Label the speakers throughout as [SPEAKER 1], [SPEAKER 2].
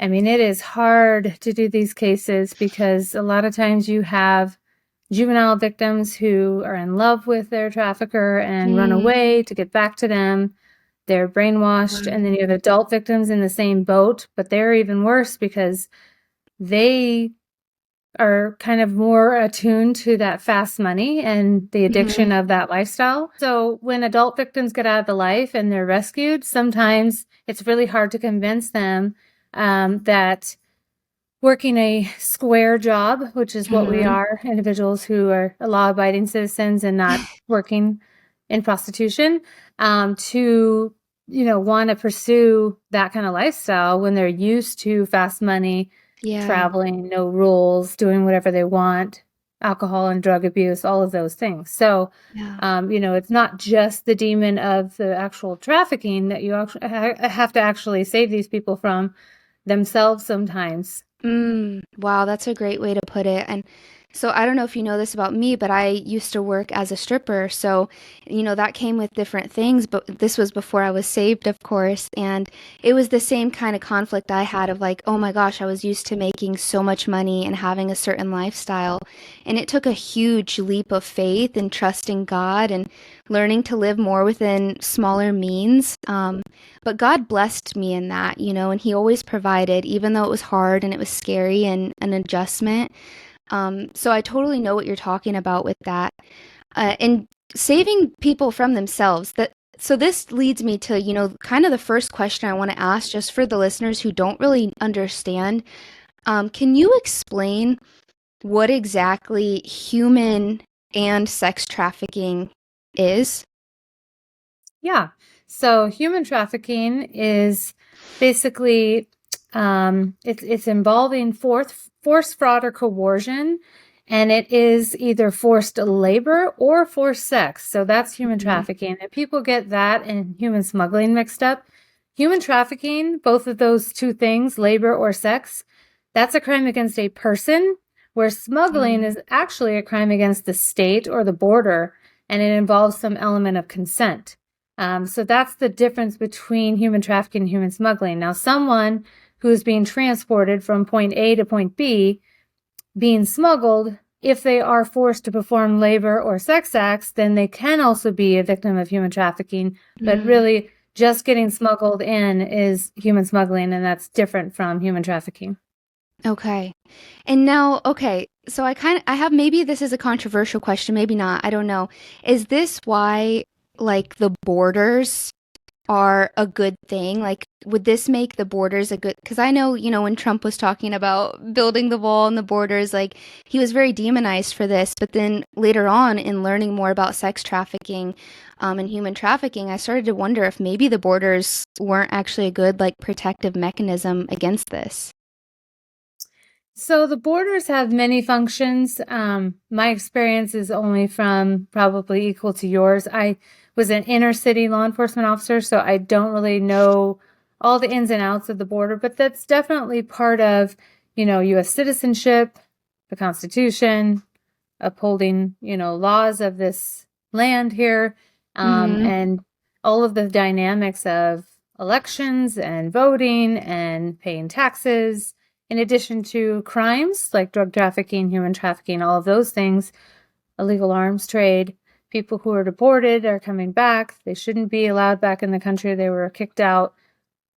[SPEAKER 1] I mean, it is hard to do these cases because a lot of times you have juvenile victims who are in love with their trafficker and run
[SPEAKER 2] Mm,
[SPEAKER 1] away to get back to them. They're brainwashed. And then you have adult victims in the same boat, but they're even worse because they are kind of more attuned to that fast money and the
[SPEAKER 2] mhm.
[SPEAKER 1] addiction of that lifestyle. So when adult victims get out of the life and they're rescued, sometimes it's really hard to convince them that working a square job, which is what we
[SPEAKER 2] Mhm.
[SPEAKER 1] are, individuals who are law-abiding citizens and not working in prostitution, to want to pursue that kind of lifestyle when they're used to fast money,
[SPEAKER 2] Yeah.
[SPEAKER 1] traveling, no rules, doing whatever they want, alcohol and drug abuse, all of those things. So,
[SPEAKER 2] Yeah.
[SPEAKER 1] it's not just the demon of the actual trafficking that you actually have to actually save these people from themselves sometimes.
[SPEAKER 2] Wow, that's a great way to put it. And so I don't know if you know this about me, but I used to work as a stripper. So, that came with different things, but this was before I was saved, of course. And it was the same kind of conflict I had of like, oh my gosh, I was used to making so much money and having a certain lifestyle. And it took a huge leap of faith and trusting God and learning to live more within smaller means. But God blessed me in that, and He always provided, even though it was hard and it was scary and an adjustment. So I totally know what you're talking about with that. And saving people from themselves. So this leads me to, kind of the first question I want to ask, just for the listeners who don't really understand. Can you explain what exactly human and sex trafficking is?
[SPEAKER 1] Yeah. So human trafficking is basically it's involving force, fraud, or coercion, and it is either forced labor or forced sex. So that's human
[SPEAKER 2] Mhm.
[SPEAKER 1] trafficking. And people get that and human smuggling mixed up. Human trafficking, both of those two things, labor or sex, that's a crime against a person, where smuggling
[SPEAKER 2] Mm.
[SPEAKER 1] is actually a crime against the state or the border, and it involves some element of consent. So that's the difference between human trafficking and human smuggling. Now, someone who is being transported from point A to point B, being smuggled, if they are forced to perform labor or sex acts, then they can also be a victim of human trafficking. But
[SPEAKER 2] Mm.
[SPEAKER 1] really, just getting smuggled in is human smuggling, and that's different from human trafficking.
[SPEAKER 2] Okay. And now, okay, so I have, maybe this is a controversial question, maybe not, I don't know. Is this why like the borders are a good thing? Like, would this make the borders a good, because I know, when Trump was talking about building the wall and the borders, like he was very demonized for this, but then later on in learning more about sex trafficking, and human trafficking, I started to wonder if maybe the borders weren't actually a good like protective mechanism against this.
[SPEAKER 1] So the borders have many functions. My experience is only from probably equal to yours. I was an inner city law enforcement officer, so I don't really know all the ins and outs of the border, but that's definitely part of, U.S. citizenship, the Constitution, upholding, laws of this land here,
[SPEAKER 2] Mm-hmm.
[SPEAKER 1] and all of the dynamics of elections and voting and paying taxes, in addition to crimes like drug trafficking, human trafficking, all of those things, illegal arms trade. People who are deported are coming back. They shouldn't be allowed back in the country. They were kicked out.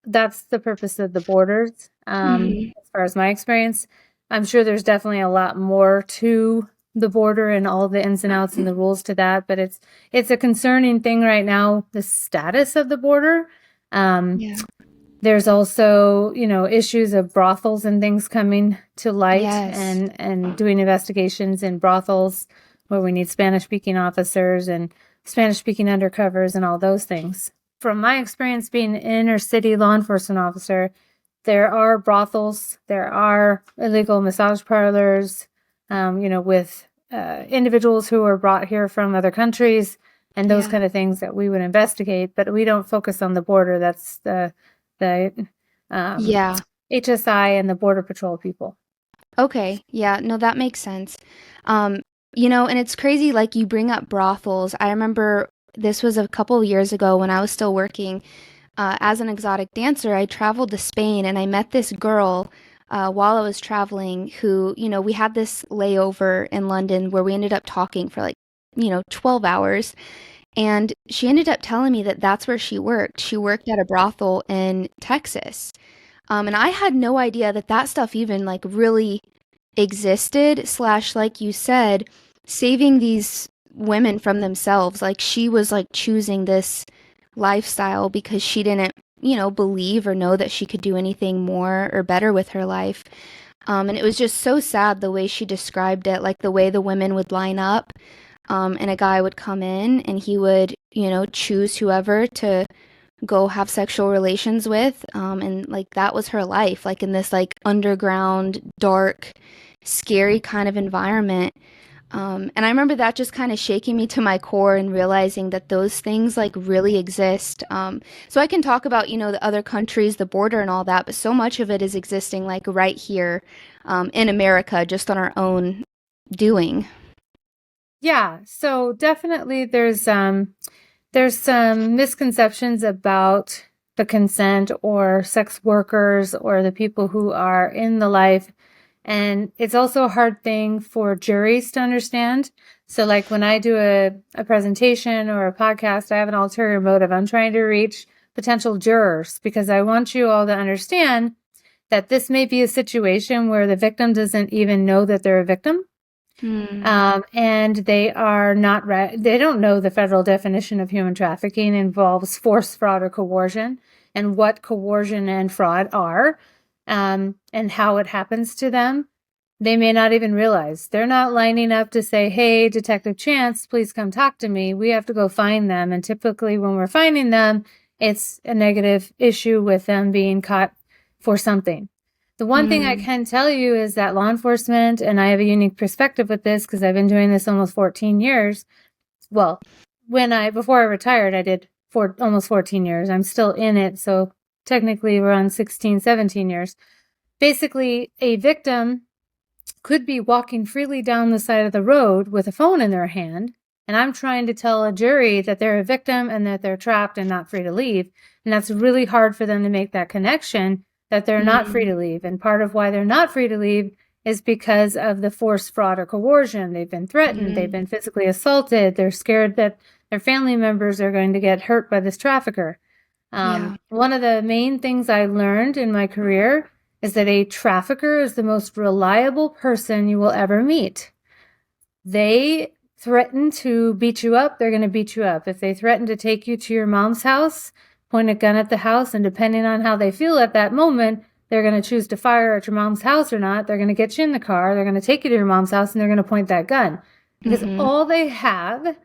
[SPEAKER 1] That's the purpose of the borders.
[SPEAKER 2] Mm-hmm.
[SPEAKER 1] As far as my experience, I'm sure there's definitely a lot more to the border and all the ins and outs and the rules to that, but it's a concerning thing right now, the status of the border. Um,
[SPEAKER 2] Yeah.
[SPEAKER 1] there's also, issues of brothels and things coming to light,
[SPEAKER 2] Yes.
[SPEAKER 1] and doing investigations in brothels where we need Spanish speaking officers and Spanish speaking undercovers and all those things. From my experience being an inner city law enforcement officer, there are brothels, there are illegal massage parlors, with individuals who are brought here from other countries and those
[SPEAKER 2] Yeah.
[SPEAKER 1] kind of things that we would investigate, but we don't focus on the border. That's the um,
[SPEAKER 2] Yeah.
[SPEAKER 1] HSI and the Border Patrol people.
[SPEAKER 2] Okay. Yeah. No, that makes sense. Um, and it's crazy, like you bring up brothels. I remember this was a couple of years ago when I was still working. as an exotic dancer, I traveled to Spain and I met this girl while I was traveling who, we had this layover in London where we ended up talking for like, 12 hours. And she ended up telling me that that's where she worked. She worked at a brothel in Texas. And I had no idea that that stuff even like really existed, slash, like you said, saving these women from themselves. Like she was like choosing this lifestyle because she didn't, believe or know that she could do anything more or better with her life. And it was just so sad the way she described it, like the way the women would line up, and a guy would come in and he would, choose whoever to go have sexual relations with. And like that was her life, like in this like underground, dark, scary kind of environment. And I remember that just kind of shaking me to my core and realizing that those things like really exist. So I can talk about, the other countries, the border and all that, but so much of it is existing like right here, in America, just on our own doing.
[SPEAKER 1] Yeah, so definitely there's some misconceptions about the consent or sex workers or the people who are in the life. And it's also a hard thing for juries to understand. So like when I do a presentation or a podcast, I have an ulterior motive. I'm trying to reach potential jurors because I want you all to understand that this may be a situation where the victim doesn't even know that they're a victim.
[SPEAKER 2] Hmm.
[SPEAKER 1] And they are not, they don't know the federal definition of human trafficking involves force, fraud, or coercion, and what coercion and fraud are, and how it happens to them. They may not even realize. They're not lining up to say, hey, Detective Chance, please come talk to me. We have to go find them. And typically when we're finding them, it's a negative issue with them being caught for something. The one thing I
[SPEAKER 2] Hmm.
[SPEAKER 1] can tell you is that law enforcement, and I have a unique perspective with this because I've been doing this almost 14 years. Well, before I retired, I did almost 14 years. I'm still in it. So technically we're on 16, 17 years. Basically, a victim could be walking freely down the side of the road with a phone in their hand. And I'm trying to tell a jury that they're a victim and that they're trapped and not free to leave. And that's really hard for them to make that connection that they're not free
[SPEAKER 2] Hmm.
[SPEAKER 1] to leave. And part of why they're not free to leave is because of the force, fraud, or coercion. They've been threatened. They've
[SPEAKER 2] Hmm.
[SPEAKER 1] been physically assaulted. They're scared that their family members are going to get hurt by this trafficker.
[SPEAKER 2] Yeah.
[SPEAKER 1] One of the main things I learned in my career is that a trafficker is the most reliable person you will ever meet. They threaten to beat you up, they're going to beat you up. If they threaten to take you to your mom's house, point a gun at the house, and depending on how they feel at that moment, they're going to choose to fire at your mom's house or not. They're going to get you in the car, they're going to take you to your mom's house, and they're going to point that gun. Because
[SPEAKER 2] Hmm.
[SPEAKER 1] all they have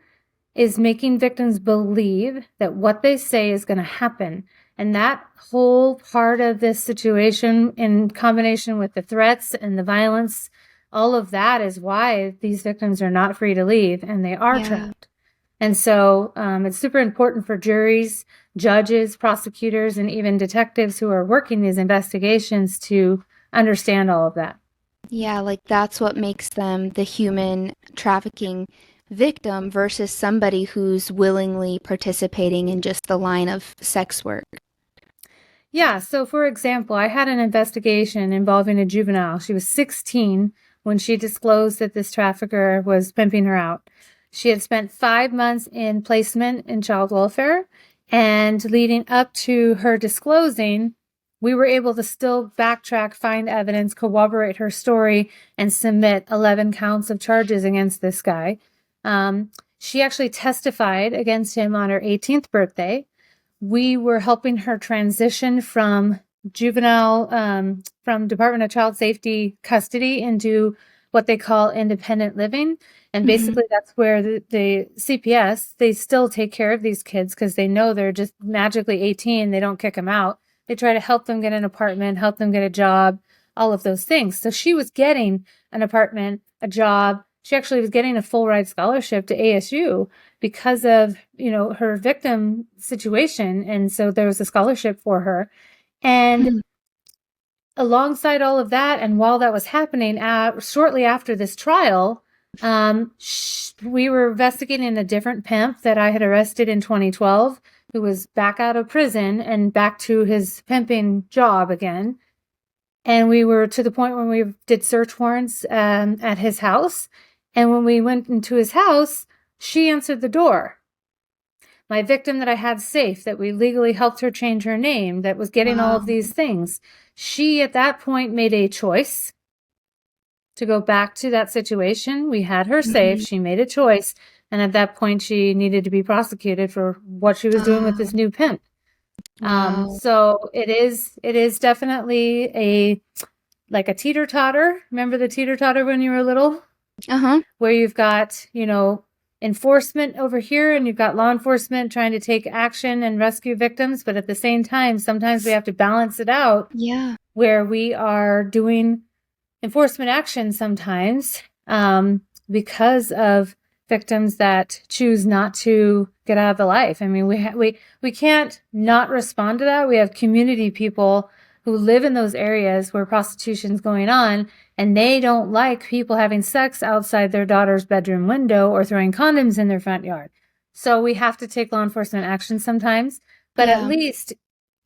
[SPEAKER 1] is making victims believe that what they say is going to happen. And that whole part of this situation, in combination with the threats and the violence, all of that is why these victims are not free to leave and they are
[SPEAKER 2] Yeah.
[SPEAKER 1] trapped. And so it's super important for juries, judges, prosecutors, and even detectives who are working these investigations to understand all of that.
[SPEAKER 2] Yeah, like that's what makes them the human trafficking victim versus somebody who's willingly participating in just the line of sex work.
[SPEAKER 1] Yeah, so for example, I had an investigation involving a juvenile. She was 16 when she disclosed that this trafficker was pimping her out. She had spent 5 months in placement in child welfare, and leading up to her disclosing, we were able to still backtrack, find evidence, corroborate her story, and submit 11 counts of charges against this guy. She actually testified against him on her 18th birthday. We were helping her transition from from Department of Child Safety custody into what they call independent living. And
[SPEAKER 2] Hmm.
[SPEAKER 1] basically that's where the CPS, they still take care of these kids because they know they're just magically 18. They don't kick them out. They try to help them get an apartment, help them get a job, all of those things. So she was getting an apartment, a job. She actually was getting a full ride scholarship to ASU because of, her victim situation. And so there was a scholarship for her. And alongside all of that, and while that was happening, shortly after this trial, we were investigating a different pimp that I had arrested in 2012 who was back out of prison and back to his pimping job again. And we were to the point when we did search warrants at his house. And when we went into his house, she answered the door. My victim that I had safe, that we legally helped her change her name, that was getting all of
[SPEAKER 2] Wow.
[SPEAKER 1] these things. She, at that point, made a choice to go back to that situation. We had her safe.
[SPEAKER 2] Mhm.
[SPEAKER 1] She made a choice. And at that point, she needed to be prosecuted for what she was doing with this
[SPEAKER 2] Oh,
[SPEAKER 1] new pimp.
[SPEAKER 2] wow.
[SPEAKER 1] So it is definitely like a teeter totter. Remember the teeter totter when you were little,
[SPEAKER 2] Uh-huh.
[SPEAKER 1] where you've got, enforcement over here and you've got law enforcement trying to take action and rescue victims. But at the same time, sometimes we have to balance it out
[SPEAKER 2] Yeah.
[SPEAKER 1] where we are doing enforcement action sometimes because of victims that choose not to get out of the life. I mean, we can't not respond to that. We have community people who live in those areas where prostitution's going on, and they don't like people having sex outside their daughter's bedroom window or throwing condoms in their front yard. So we have to take law enforcement action sometimes. But at
[SPEAKER 2] Yeah.
[SPEAKER 1] least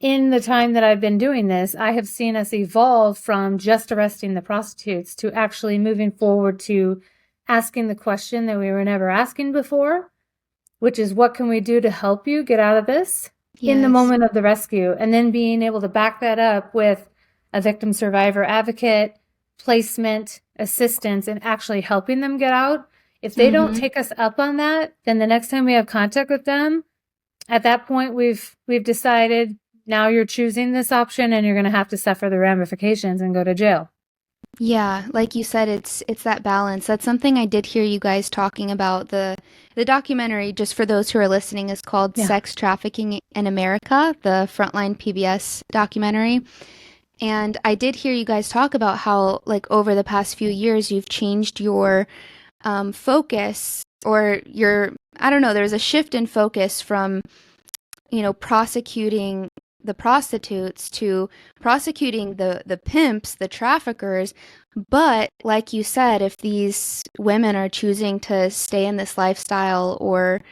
[SPEAKER 1] in the time that I've been doing this, I have seen us evolve from just arresting the prostitutes to actually moving forward to asking the question that we were never asking before, which is what can we do to help you get out of this in the
[SPEAKER 2] Yes.
[SPEAKER 1] moment of the rescue? And then being able to back that up with a victim survivor advocate, placement, assistance, and actually helping them get out. If they don't
[SPEAKER 2] Mm-hmm.
[SPEAKER 1] take us up on that, then the next time we have contact with them, at that point we've decided now you're choosing this option and you're going to have to suffer the ramifications and go to jail.
[SPEAKER 2] Yeah, like you said, it's that balance. That's something I did hear you guys talking about. The documentary, just for those who are listening, is called
[SPEAKER 1] Yeah.
[SPEAKER 2] Sex Trafficking in America, the Frontline PBS documentary. And I did hear you guys talk about how, like, over the past few years, you've changed your focus or your, I don't know, there's a shift in focus from prosecuting the prostitutes to prosecuting the pimps, the traffickers. But like you said, if these women are choosing to stay in this lifestyle or,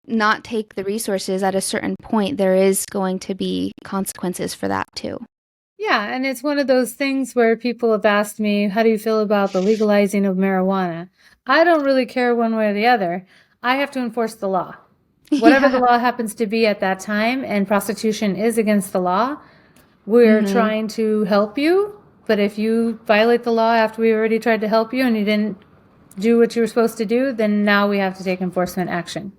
[SPEAKER 2] not take the resources at a certain point, there is going to be consequences for that too.
[SPEAKER 1] Yeah, and it's one of those things where people have asked me, how do you feel about the legalizing of marijuana? I don't really care one way or the other. I have to enforce the law. Whatever the
[SPEAKER 2] Yeah.
[SPEAKER 1] law happens to be at that time, and prostitution is against the law, we're
[SPEAKER 2] Hmm.
[SPEAKER 1] trying to help you. But if you violate the law after we already tried to help you and you didn't do what you were supposed to do, then now we have to take enforcement action.